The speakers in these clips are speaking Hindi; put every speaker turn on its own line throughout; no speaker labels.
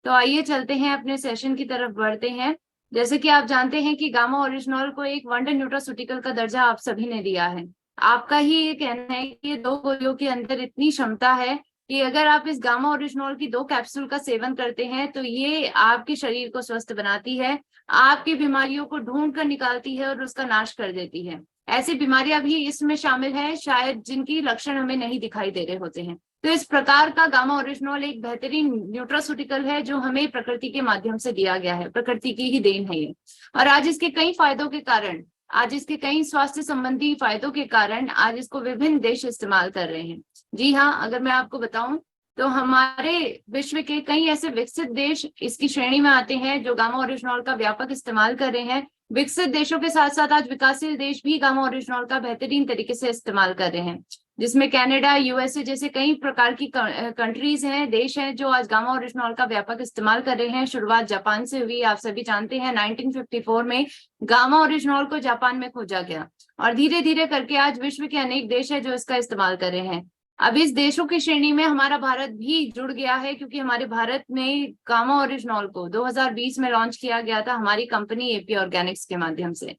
तो आइए चलते हैं, अपने सेशन की तरफ बढ़ते हैं। जैसे कि आप जानते हैं कि गामा ओरिजिनॉल को एक वंडर न्यूट्रास्यूटिकल का दर्जा आप सभी ने दिया है। आपका ही ये कहना है कि ये दो गोलियों के अंदर इतनी क्षमता है कि अगर आप इस गामा ओरिजिनॉल की 2 कैप्सूल का सेवन करते हैं तो ये आपके शरीर को स्वस्थ बनाती है, आपकी बीमारियों को ढूंढ कर निकालती है और उसका नाश कर देती है। ऐसी बीमारियां भी इसमें शामिल है शायद जिनकी लक्षण हमें नहीं दिखाई दे रहे होते हैं। तो इस प्रकार का गामा ओरिजिनॉल एक बेहतरीन न्यूट्रास्यूटिकल है जो हमें प्रकृति के माध्यम से दिया गया है, प्रकृति की ही देन है ये। और आज इसके कई फायदों के कारण, आज इसके कई स्वास्थ्य संबंधी फायदों के कारण आज इसको विभिन्न देश इस्तेमाल कर रहे हैं। जी हाँ, अगर मैं आपको बताऊं तो हमारे विश्व के कई ऐसे विकसित देश इसकी श्रेणी में आते हैं जो गामा ओरिजिनॉल का व्यापक इस्तेमाल कर रहे हैं। विकसित देशों के साथ साथ आज विकासशील देश भी गामा ओरिजिनॉल का बेहतरीन तरीके से इस्तेमाल कर रहे हैं, जिसमें कनाडा, यूएसए जैसे कई प्रकार की कंट्रीज हैं, देश हैं जो आज गामा ओरिजिनॉल का व्यापक इस्तेमाल कर रहे हैं। शुरुआत जापान से हुई, आप सभी जानते हैं 1954 में गामा ओरिजिनॉल को जापान में खोजा गया और धीरे धीरे करके आज विश्व के अनेक देश है जो इसका इस्तेमाल कर रहे हैं। अब इस देशों की श्रेणी में हमारा भारत भी जुड़ गया है, क्योंकि हमारे भारत में गामा ओरिजिनॉल को 2020 में लॉन्च किया गया था हमारी कंपनी एपी ऑर्गेनिक्स के माध्यम से।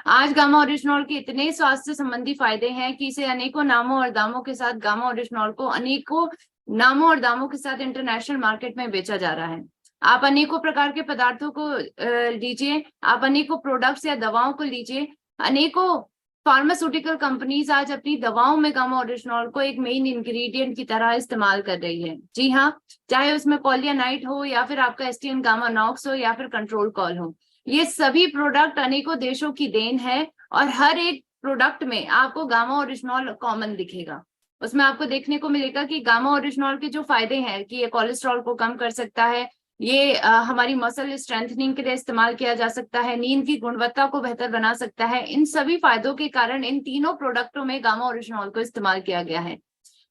आज गामा ओरिजिनॉल के इतने स्वास्थ्य संबंधी फायदे हैं कि इसे अनेकों नामों और दामों के साथ, गामा ओरिजिनॉल को अनेकों नामों और दामों के साथ इंटरनेशनल मार्केट में बेचा जा रहा है। आप अनेकों प्रकार के पदार्थों को लीजिए, आप अनेकों प्रोडक्ट्स या दवाओं को लीजिए, अनेकों फार्मास्यूटिकल कंपनीज आज अपनी दवाओं में गामा ओरिजिनॉल को एक मेन इंग्रेडिएंट की तरह इस्तेमाल कर रही है। जी हाँ, चाहे उसमें पॉलियानाइट हो या फिर आपका एस्टियन गामा नॉक्स हो या फिर कंट्रोल कॉल हो, ये सभी प्रोडक्ट अनेकों देशों की देन है और हर एक प्रोडक्ट में आपको गामा ओरिजिनॉल कॉमन दिखेगा। उसमें आपको देखने को मिलेगा कि गामा ओरिजिनॉल के जो फायदे हैं कि ये कोलेस्ट्रॉल को कम कर सकता है, ये हमारी मसल स्ट्रेंथनिंग के लिए इस्तेमाल किया जा सकता है, नींद की गुणवत्ता को बेहतर बना सकता है। इन सभी फायदों के कारण इन तीनों प्रोडक्टों में गामा ओरिजिनॉल को इस्तेमाल किया गया है।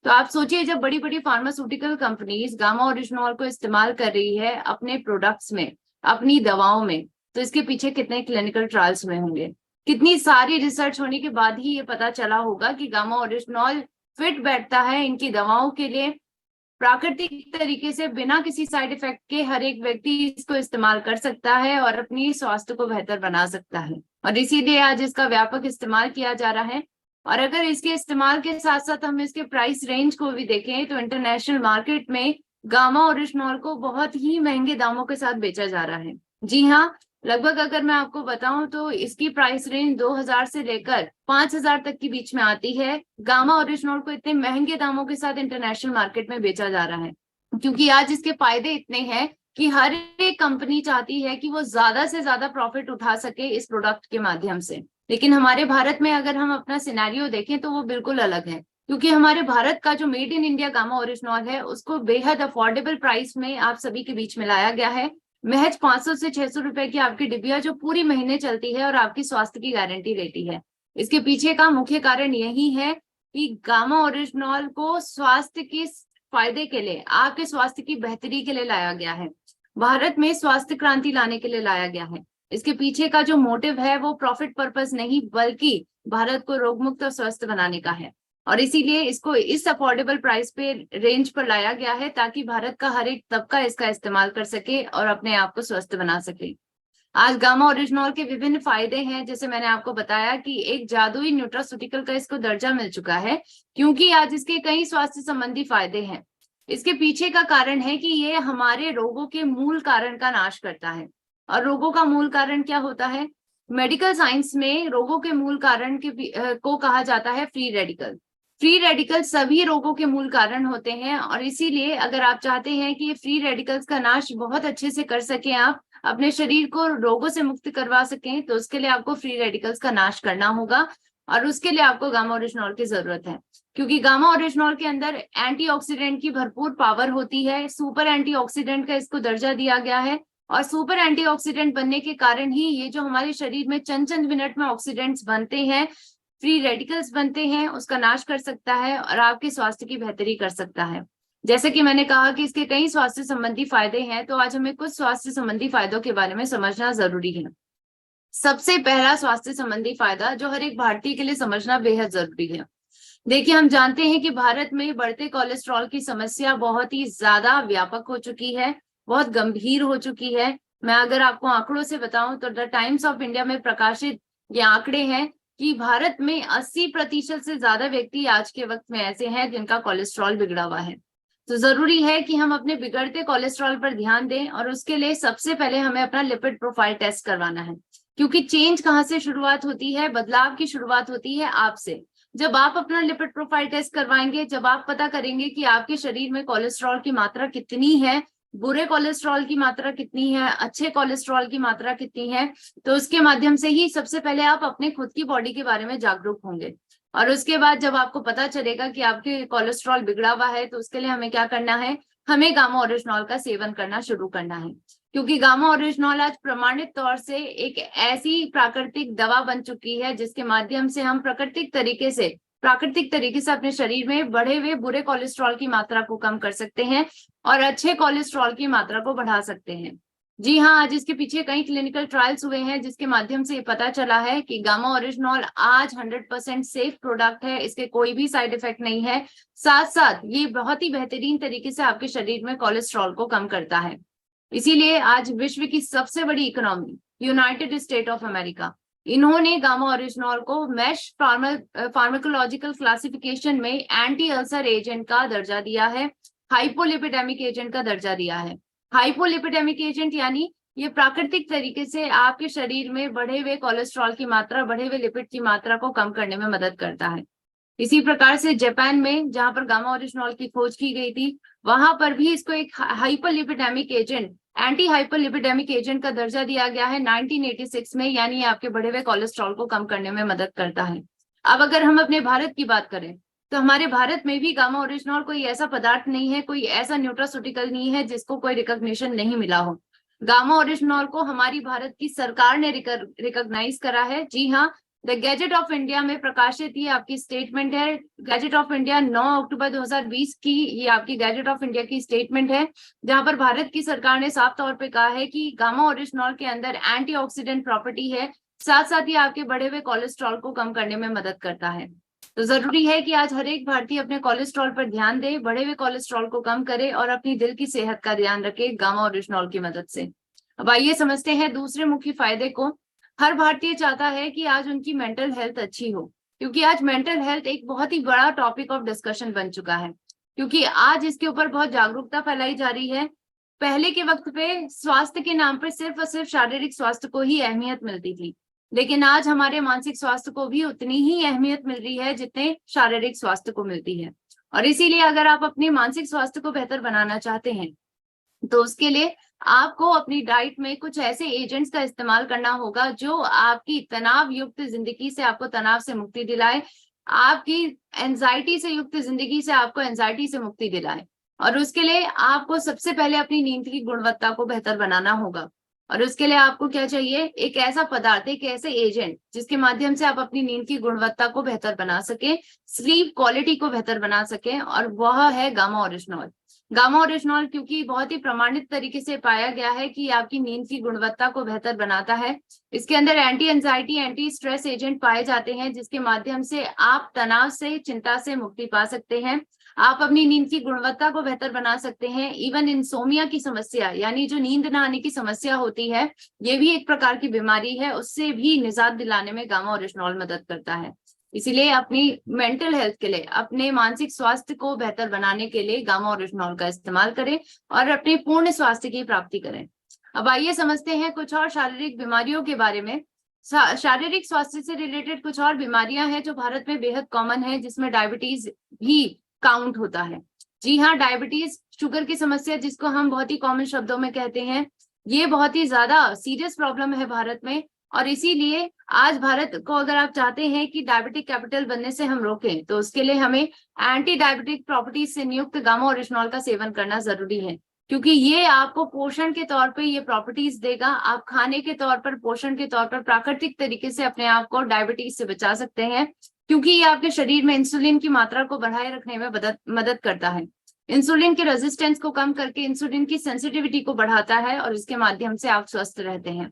तो आप सोचिए, जब बड़ी बड़ी फार्मास्यूटिकल कंपनीज गामा ओरिजिनॉल को इस्तेमाल कर रही है अपने प्रोडक्ट्स में, अपनी दवाओं में, तो इसके पीछे कितने क्लिनिकल ट्रायल्स हुए होंगे, कितनी सारी रिसर्च होने के बाद ही ये पता चला होगा कि गामा ओरिजिनॉल फिट बैठता है इनकी दवाओं के लिए। प्राकृतिक तरीके से बिना किसी साइड इफेक्ट के हर एक व्यक्ति इसको इस्तेमाल कर सकता है और अपनी स्वास्थ्य को बेहतर बना सकता है, और इसीलिए आज इसका व्यापक इस्तेमाल किया जा रहा है। और अगर इसके इस्तेमाल के साथ साथ हम इसके प्राइस रेंज को भी देखें तो इंटरनेशनल मार्केट में गामा ओरिजिनॉल को बहुत ही महंगे दामों के साथ बेचा जा रहा है। जी हाँ, लगभग अगर मैं आपको बताऊं तो इसकी प्राइस रेंज 2000 से लेकर 5000 तक के बीच में आती है। गामा ओरिजिनॉल को इतने महंगे दामों के साथ इंटरनेशनल मार्केट में बेचा जा रहा है क्योंकि आज इसके फायदे इतने हैं कि हर एक कंपनी चाहती है कि वो ज्यादा से ज्यादा प्रॉफिट उठा सके इस प्रोडक्ट के माध्यम से। लेकिन हमारे भारत में अगर हम अपना सिनेरियो देखें तो वो बिल्कुल अलग है, क्योंकि हमारे भारत का जो made in India gamma oryzanol है उसको बेहद अफोर्डेबल प्राइस में आप सभी के बीच में लाया गया है। महज 500 से 600 रुपए की आपकी डिबिया जो पूरी महीने चलती है और आपकी स्वास्थ्य की गारंटी देती है। इसके पीछे का मुख्य कारण यही है कि गामा ओरिजिनॉल को स्वास्थ्य के फायदे के लिए, आपके स्वास्थ्य की बेहतरी के लिए लाया गया है। भारत में स्वास्थ्य क्रांति लाने के लिए लाया गया है। इसके पीछे का जो मोटिव है वो प्रॉफिट पर्पस नहीं बल्कि भारत को रोग मुक्त और स्वस्थ बनाने का है, और इसीलिए इसको इस अफोर्डेबल प्राइस पे रेंज पर लाया गया है ताकि भारत का हर एक तबका इसका इस्तेमाल कर सके और अपने आप को स्वस्थ बना सके। आज गामा ओरिजिनॉल के विभिन्न फायदे हैं, जैसे मैंने आपको बताया कि एक जादुई न्यूट्रास्यूटिकल का इसको दर्जा मिल चुका है क्योंकि आज इसके कई स्वास्थ्य संबंधी फायदे हैं। इसके पीछे का कारण है कि ये हमारे रोगों के मूल कारण का नाश करता है। और रोगों का मूल कारण क्या होता है? मेडिकल साइंस में रोगों के मूल कारण को कहा जाता है फ्री रेडिकल। फ्री रेडिकल सभी रोगों के मूल कारण होते हैं, और इसीलिए अगर आप चाहते हैं कि ये फ्री रेडिकल्स का नाश बहुत अच्छे से कर सकें, आप अपने शरीर को रोगों से मुक्त करवा सकें, तो उसके लिए आपको फ्री रेडिकल्स का नाश करना होगा, और उसके लिए आपको गामा ओरिजिनॉल की जरूरत है। क्योंकि गामा ओरिजिनॉल के अंदर एंटीऑक्सीडेंट की भरपूर पावर होती है, सुपर एंटीऑक्सीडेंट का इसको दर्जा दिया गया है, और सुपर एंटीऑक्सीडेंट बनने के कारण ही ये जो हमारे शरीर में चंद चंद मिनट में ऑक्सीडेंट्स बनते हैं, फ्री रेडिकल्स बनते हैं, उसका नाश कर सकता है और आपके स्वास्थ्य की बेहतरी कर सकता है। जैसे कि मैंने कहा कि इसके कई स्वास्थ्य संबंधी फायदे हैं, तो आज हमें कुछ स्वास्थ्य संबंधी फायदों के बारे में समझना जरूरी है। सबसे पहला स्वास्थ्य संबंधी फायदा जो हर एक भारतीय के लिए समझना बेहद जरूरी है। देखिए, हम जानते हैं कि भारत में बढ़ते कोलेस्ट्रॉल की समस्या बहुत ही ज्यादा व्यापक हो चुकी है। बहुत गंभीर हो चुकी है। मैं अगर आपको आंकड़ों से बताऊं तो द टाइम्स ऑफ इंडिया में प्रकाशित ये आंकड़े हैं कि भारत में 80% से ज्यादा व्यक्ति आज के वक्त में ऐसे हैं जिनका कोलेस्ट्रॉल बिगड़ा हुआ है। तो जरूरी है कि हम अपने बिगड़ते कोलेस्ट्रॉल पर ध्यान दें, और उसके लिए सबसे पहले हमें अपना लिपिड प्रोफाइल टेस्ट करवाना है। क्योंकि चेंज कहाँ से शुरुआत होती है, बदलाव की शुरुआत होती है आपसे। जब आप अपना लिपिड प्रोफाइल टेस्ट करवाएंगे, जब आप पता करेंगे कि आपके शरीर में कोलेस्ट्रॉल की मात्रा कितनी है, बुरे कोलेस्ट्रॉल की मात्रा कितनी है, अच्छे कोलेस्ट्रॉल की मात्रा कितनी है, तो उसके माध्यम से ही सबसे पहले आप अपने खुद की बॉडी के बारे में जागरूक होंगे। और उसके बाद जब आपको पता चलेगा कि आपके कोलेस्ट्रॉल बिगड़ा हुआ है, तो उसके लिए हमें क्या करना है, हमें गामा ओरिजिनॉल का सेवन करना शुरू करना है। क्योंकि गामा ओरिजिनॉल आज प्रमाणित तौर से एक ऐसी प्राकृतिक दवा बन चुकी है जिसके माध्यम से हम प्राकृतिक तरीके से अपने शरीर में बढ़े हुए बुरे कोलेस्ट्रॉल की मात्रा को कम कर सकते हैं और अच्छे कोलेस्ट्रॉल की मात्रा को बढ़ा सकते हैं। जी हाँ, आज इसके पीछे कई क्लिनिकल ट्रायल्स हुए हैं जिसके माध्यम से ये पता चला है कि गामा ओरिजिनॉल आज 100% सेफ प्रोडक्ट है, इसके कोई भी साइड इफेक्ट नहीं है। साथ साथ ये बहुत ही बेहतरीन तरीके से आपके शरीर में कोलेस्ट्रॉल को कम करता है। इसीलिए आज विश्व की सबसे बड़ी economy United state of America, इन्होंने गामा ओरिजिनॉल को मैश फार्माकोलॉजिकल क्लासिफिकेशन में एंटी अल्सर एजेंट का दर्जा दिया है, हाइपोलिपिडेमिक एजेंट का दर्जा दिया है। हाइपोलिपिडेमिक एजेंट यानी ये प्राकृतिक तरीके से आपके शरीर में बढ़े हुए कोलेस्ट्रॉल की मात्रा, बढ़े हुए लिपिड की मात्रा को कम करने में मदद करता है। इसी प्रकार से जापान में जहां पर गामा ओरिजिनॉल की खोज की गई थी, वहां पर भी इसको एक hyperlipidemic agent, anti hyperlipidemic agent का दर्जा दिया गया है 1986 में, यानी आपके बढ़े हुए कोलेस्ट्रॉल को कम करने में मदद करता है। अब अगर हम अपने भारत की बात करें तो हमारे भारत में भी गामा ओरिजिनॉल कोई ऐसा पदार्थ नहीं है, कोई ऐसा न्यूट्रास्यूटिकल नहीं है जिसको कोई रिकॉग्निशन नहीं मिला हो। गामा ओरिजिनॉल को हमारी भारत की सरकार ने रिकॉग्नाइज करा है। जी हाँ, द गैजेट ऑफ इंडिया में प्रकाशित ये आपकी स्टेटमेंट है। गैजेट ऑफ इंडिया 9 अक्टूबर 2020 की ये आपकी गैजेट ऑफ इंडिया की स्टेटमेंट है, जहां पर भारत की सरकार ने साफ तौर पे कहा है कि गामा ओरिजिनॉल के अंदर एंटीऑक्सीडेंट प्रॉपर्टी है, साथ साथ ही आपके बढ़े हुए कोलेस्ट्रॉल को कम करने में मदद करता है। तो जरूरी है कि आज हर एक भारतीय अपने कोलेस्ट्रॉल पर ध्यान दे, बढ़े हुए कोलेस्ट्रॉल को कम करे और अपनी दिल की सेहत का ध्यान रखे गामा ओरिजिनॉल की मदद से। अब आइए समझते हैं दूसरे मुख्य फायदे को। हर भारतीय चाहता है कि आज उनकी मेंटल हेल्थ अच्छी हो, क्योंकि आज मेंटल हेल्थ एक बहुत ही बड़ा टॉपिक ऑफ डिस्कशन बन चुका है, क्योंकि आज इसके ऊपर बहुत जागरूकता फैलाई जा रही है। पहले के वक्त पे स्वास्थ्य के नाम पर सिर्फ और सिर्फ शारीरिक स्वास्थ्य को ही अहमियत मिलती थी, लेकिन आज हमारे मानसिक स्वास्थ्य को भी उतनी ही अहमियत मिल रही है जितने शारीरिक स्वास्थ्य को मिलती है। और इसीलिए अगर आप अपने मानसिक स्वास्थ्य को बेहतर बनाना चाहते हैं तो उसके लिए आपको अपनी डाइट में कुछ ऐसे एजेंट्स का इस्तेमाल करना होगा जो आपकी तनाव युक्त जिंदगी से आपको तनाव से मुक्ति दिलाए, आपकी एंजाइटी से युक्त जिंदगी से आपको एंजाइटी से मुक्ति दिलाए। और उसके लिए आपको सबसे पहले अपनी नींद की गुणवत्ता को बेहतर बनाना होगा। और उसके लिए आपको क्या चाहिए, एक ऐसा पदार्थ, एक ऐसे एजेंट जिसके माध्यम से आप अपनी नींद की गुणवत्ता को बेहतर बना सके, स्लीप क्वालिटी को बेहतर बना सके, और वह है गामा ओरिजिनॉल। गामा ओरिजिनॉल क्योंकि बहुत ही प्रमाणित तरीके से पाया गया है कि आपकी नींद की गुणवत्ता को बेहतर बनाता है। इसके अंदर anti anxiety, anti stress agent पाए जाते हैं जिसके माध्यम से आप तनाव से, चिंता से मुक्ति पा सकते हैं। आप अपनी नींद की गुणवत्ता को बेहतर बना सकते हैं। इवन इंसोमिया की समस्या, यानी जो नींद न आने की समस्या होती है, ये भी एक प्रकार की बीमारी है, उससे भी निजात दिलाने में गामा ओरिजिनॉल मदद करता है। इसीलिए अपनी मेंटल हेल्थ के लिए, अपने मानसिक स्वास्थ्य को बेहतर बनाने के लिए गामा ओरिजिनॉल का इस्तेमाल करें और अपने पूर्ण स्वास्थ्य की प्राप्ति करें। अब आइए समझते हैं कुछ और शारीरिक बीमारियों के बारे में। शारीरिक स्वास्थ्य से रिलेटेड कुछ और बीमारियां हैं जो भारत में बेहद कॉमन है, जिसमें डायबिटीज भी काउंट होता है। जी हाँ, डायबिटीज, शुगर की समस्या, जिसको हम बहुत ही कॉमन शब्दों में कहते हैं, ये बहुत ही ज्यादा सीरियस प्रॉब्लम है भारत में। और इसीलिए आज भारत को अगर आप चाहते हैं कि डायबिटिक कैपिटल बनने से हम रोकें, तो उसके लिए हमें एंटी डायबिटिक प्रॉपर्टीज से नियुक्त गामा ओरिजिनॉल का सेवन करना जरूरी है, क्योंकि ये आपको पोषण के तौर पे ये प्रॉपर्टीज देगा। आप खाने के तौर पर, पोषण के तौर पर प्राकृतिक तरीके से अपने आप को डायबिटीज से बचा सकते हैं, क्योंकि ये आपके शरीर में इंसुलिन की मात्रा को बढ़ाए रखने में मदद करता है। इंसुलिन के रेजिस्टेंस को कम करके इंसुलिन की सेंसिटिविटी को बढ़ाता है और इसके माध्यम से आप स्वस्थ रहते हैं।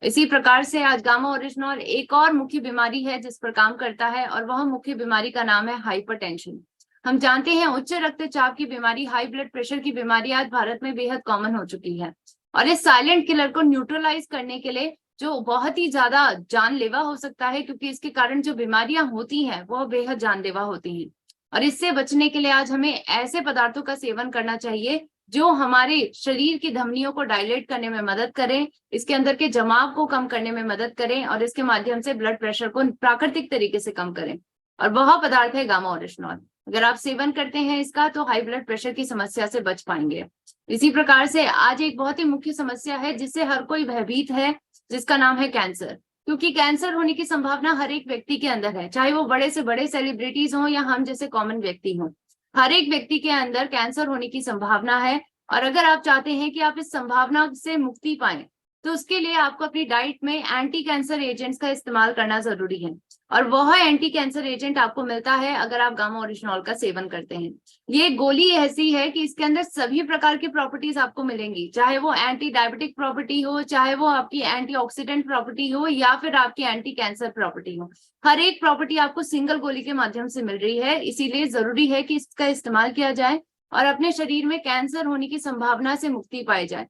इसी प्रकार से आज गामा ओरिजिनॉल एक और मुख्य बीमारी है जिस पर काम करता है, और वह मुख्य बीमारी का नाम है हाइपरटेंशन। हम जानते हैं उच्च रक्तचाप की बीमारी, हाई ब्लड प्रेशर की बीमारी आज भारत में बेहद कॉमन हो चुकी है। और इस साइलेंट किलर को न्यूट्रलाइज करने के लिए, जो बहुत ही ज्यादा जानलेवा हो सकता है, क्योंकि इसके कारण जो बीमारियां होती हैं वो बेहद जानलेवा होती हैं, और इससे बचने के लिए आज हमें ऐसे पदार्थों का सेवन करना चाहिए जो हमारे शरीर की धमनियों को डायलेट करने में मदद करें, इसके अंदर के जमाव को कम करने में मदद करें, और इसके माध्यम से ब्लड प्रेशर को प्राकृतिक तरीके से कम करें। और वह पदार्थ है गामा ओरिजिनॉल। अगर आप सेवन करते हैं इसका तो हाई ब्लड प्रेशर की समस्या से बच पाएंगे। इसी प्रकार से आज एक बहुत ही मुख्य समस्या है जिससे हर कोई भयभीत है, जिसका नाम है कैंसर। क्योंकि कैंसर होने की संभावना हर एक व्यक्ति के अंदर है, चाहे वो बड़े से बड़े सेलिब्रिटीज हों या हम जैसे कॉमन व्यक्ति हों, हर एक व्यक्ति के अंदर कैंसर होने की संभावना है। और अगर आप चाहते हैं कि आप इस संभावना से मुक्ति पाएं तो उसके लिए आपको अपनी डाइट में एंटी कैंसर एजेंट्स का इस्तेमाल करना जरूरी है, और वह एंटी कैंसर एजेंट आपको मिलता है अगर आप गामा ओरिजिनॉल का सेवन करते हैं। ये गोली ऐसी है कि इसके अंदर सभी प्रकार की प्रॉपर्टीज आपको मिलेंगी, चाहे वो एंटी डायबिटिक प्रॉपर्टी हो, चाहे वो आपकी एंटीऑक्सीडेंट प्रॉपर्टी हो, या फिर आपकी एंटी कैंसर प्रॉपर्टी हो। हर एक प्रॉपर्टी आपको सिंगल गोली के माध्यम से मिल रही है, इसीलिए जरूरी है कि इसका इस्तेमाल किया जाए और अपने शरीर में कैंसर होने की संभावना से मुक्ति पाई जाए।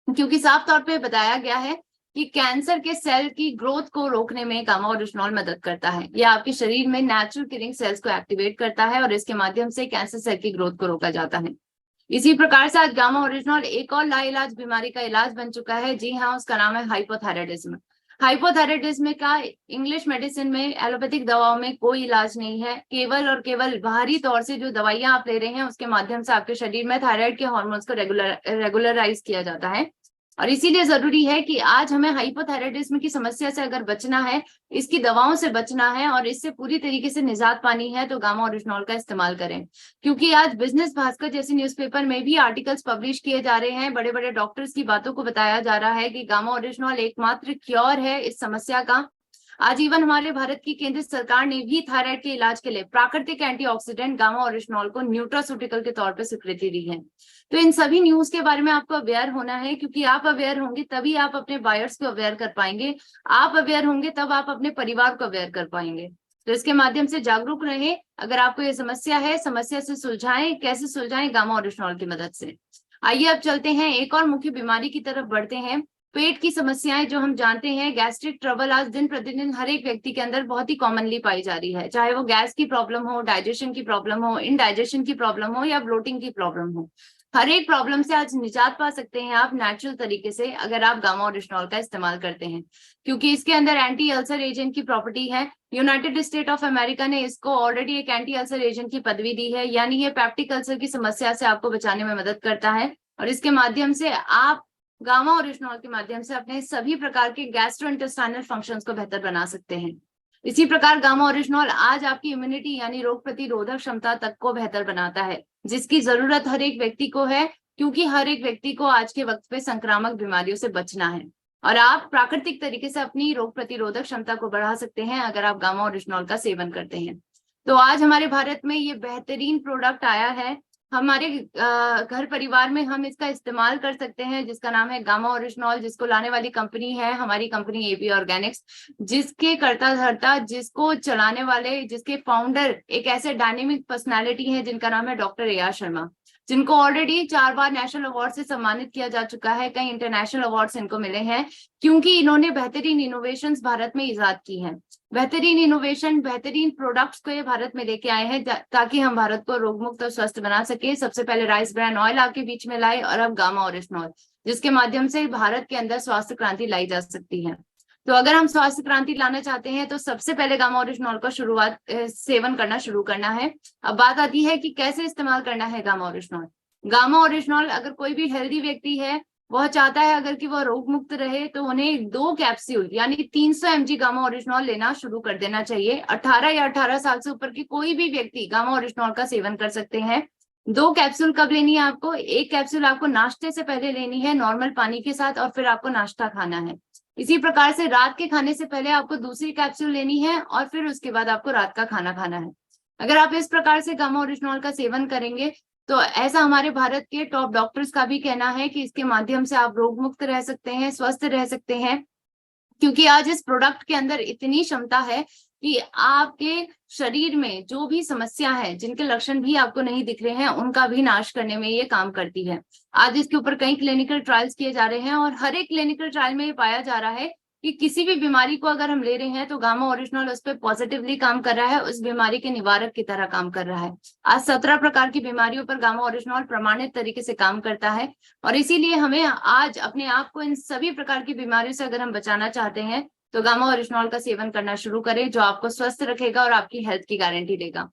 क्योंकि साफ तौर पे बताया गया है कि कैंसर के सेल की ग्रोथ को रोकने में गामा ओरिजिनॉल मदद करता है। यह आपके शरीर में नेचुरल किलिंग सेल्स को एक्टिवेट करता है और इसके माध्यम से कैंसर सेल की ग्रोथ को रोका जाता है। इसी प्रकार से आज गामा ओरिजिनॉल एक और लाइलाज बीमारी का इलाज बन चुका है। जी हाँ, उसका नाम है हाइपोथायराइडिज्म। हाइपोथायराइडिज्म का इंग्लिश मेडिसिन में, एलोपैथिक दवाओं में कोई इलाज नहीं है। केवल और केवल बाहरी तौर से जो दवाइयां आप ले रहे हैं उसके माध्यम से आपके शरीर में थायराइड के हार्मोन्स को रेगुलराइज किया जाता है। और इसीलिए जरूरी है कि आज हमें हाइपोथायराइडिज्म की समस्या से अगर बचना है, इसकी दवाओं से बचना है और इससे पूरी तरीके से निजात पानी है, तो गामा ओरिजिनॉल का इस्तेमाल करें। क्योंकि आज बिजनेस भास्कर जैसे न्यूज़पेपर में भी आर्टिकल्स पब्लिश किए जा रहे हैं, बड़े बड़े डॉक्टर्स की बातों को बताया जा रहा है कि गामा ओरिजिनॉल एकमात्र क्योर है इस समस्या का। आज इवन हमारे भारत की केंद्र सरकार ने भी थायराइड के इलाज के लिए प्राकृतिक एंटीऑक्सीडेंट गामा ओरिजिनॉल को न्यूट्रास्यूटिकल के तौर पर स्वीकृति दी है। तो इन सभी न्यूज के बारे में आपको अवेयर होना है, क्योंकि आप अवेयर होंगे तभी आप अपने बायर्स को अवेयर कर पाएंगे, आप अवेयर होंगे तब आप अपने परिवार को अवेयर कर पाएंगे। तो इसके माध्यम से जागरूक रहें। अगर आपको ये समस्या है, समस्या से सुलझाएं। कैसे सुलझाएं? गामा ओरिजिनॉल की मदद से। आइए अब चलते हैं, एक और मुख्य बीमारी की तरफ बढ़ते हैं। पेट की समस्याएं, जो हम जानते हैं गैस्ट्रिक ट्रबल आज दिन प्रतिदिन हर एक व्यक्ति के अंदर बहुत ही कॉमनली पाई जा रही है, चाहे वो गैस की प्रॉब्लम हो, डाइजेशन की प्रॉब्लम हो, इनडाइजेशन की प्रॉब्लम हो या ब्लोटिंग की प्रॉब्लम हो। हर एक प्रॉब्लम से आज निजात पा सकते हैं आप नेचुरल तरीके से अगर आप गामा ओरिजिनॉल का इस्तेमाल करते हैं, क्योंकि इसके अंदर एंटी अल्सर एजेंट की प्रॉपर्टी है। यूनाइटेड स्टेट ऑफ अमेरिका ने इसको ऑलरेडी एक एंटी अल्सर एजेंट की पदवी दी है, यानी ये पैप्टिक अल्सर की समस्या से आपको बचाने में मदद करता है। और इसके माध्यम से आप गामा ओरिजिनॉल के माध्यम से अपने सभी प्रकार के गैस्ट्रोइंटेस्टाइनल फंक्शंस को बेहतर बना सकते हैं। इसी प्रकार गामा ओरिजिनॉल आज आपकी इम्यूनिटी यानी रोग प्रतिरोधक क्षमता तक को बेहतर बनाता है, जिसकी जरूरत हर एक व्यक्ति को है, क्योंकि हर एक व्यक्ति को आज के वक्त पे संक्रामक बीमारियों से बचना है। और आप प्राकृतिक तरीके से अपनी रोग प्रतिरोधक क्षमता को बढ़ा सकते हैं अगर आप गामा ओरिजिनॉल का सेवन करते हैं। तो आज हमारे भारत में ये बेहतरीन प्रोडक्ट आया है, हमारे घर परिवार में हम इसका इस्तेमाल कर सकते हैं, जिसका नाम है गामा ओरिजिनॉल, जिसको लाने वाली कंपनी है हमारी कंपनी एपी ऑर्गेनिक्स, जिसके कर्ता धर्ता, जिसको चलाने वाले, जिसके फाउंडर एक ऐसे डायनेमिक पर्सनालिटी हैं जिनका नाम है डॉक्टर ए.आर. शर्मा, जिनको ऑलरेडी 4 बार नेशनल अवार्ड से सम्मानित किया जा चुका है, कई इंटरनेशनल अवार्ड्स इनको मिले हैं, क्योंकि इन्होंने बेहतरीन इनोवेशंस भारत में इजाद की हैं। बेहतरीन इनोवेशन, बेहतरीन प्रोडक्ट्स को ये भारत में लेके आए हैं ताकि हम भारत को रोग मुक्त और स्वस्थ बना सके। सबसे पहले राइस ब्रान ऑयल आपके बीच में लाए, और अब गामा ओरिजिनॉल, जिसके माध्यम से भारत के अंदर स्वास्थ्य क्रांति लाई जा सकती है। तो अगर हम स्वास्थ्य क्रांति लाना चाहते हैं तो सबसे पहले गामा ओरिजिनॉल का सेवन करना शुरू करना है। अब बात आती है कि कैसे इस्तेमाल करना है गामा ओरिजिनॉल। गामा ओरिजिनॉल अगर कोई भी हेल्दी व्यक्ति है, वह चाहता है अगर कि वह रोग मुक्त रहे, तो उन्हें 2 कैप्सूल यानी 300 mg गामा ओरिजिनॉल लेना शुरू कर देना चाहिए। 18 या 18 साल से ऊपर की कोई भी व्यक्ति गामा ओरिजिनॉल का सेवन कर सकते हैं। 2 कैप्सूल कब लेनी है आपको? 1 कैप्सूल आपको नाश्ते से पहले लेनी है नॉर्मल पानी के साथ, और फिर आपको नाश्ता खाना है। इसी प्रकार से रात के खाने से पहले आपको दूसरी कैप्सूल लेनी है, और फिर उसके बाद आपको रात का खाना खाना है। अगर आप इस प्रकार से गामा ओरिजिनॉल का सेवन करेंगे तो ऐसा हमारे भारत के टॉप डॉक्टर्स का भी कहना है कि इसके माध्यम से आप रोग मुक्त रह सकते हैं, स्वस्थ रह सकते हैं, क्योंकि आज इस प्रोडक्ट के अंदर इतनी क्षमता है कि आपके शरीर में जो भी समस्या है, जिनके लक्षण भी आपको नहीं दिख रहे हैं, उनका भी नाश करने में ये काम करती है। आज इसके ऊपर कई क्लिनिकल ट्रायल्स किए जा रहे हैं और हर एक क्लिनिकल ट्रायल में ये पाया जा रहा है कि किसी भी बीमारी को अगर हम ले रहे हैं तो गामा ओरिजिनल उस पर पॉजिटिवली काम कर रहा है, उस बीमारी के निवारक की तरह काम कर रहा है। आज 17 प्रकार की बीमारियों पर गामा ओरिजिनल प्रमाणित तरीके से काम करता है और इसीलिए हमें आज अपने आप को इन सभी प्रकार की बीमारियों से अगर हम बचाना चाहते हैं तो गामा ओरिजिनल का सेवन करना शुरू करें, जो आपको स्वस्थ रखेगा और आपकी हेल्थ की गारंटी देगा।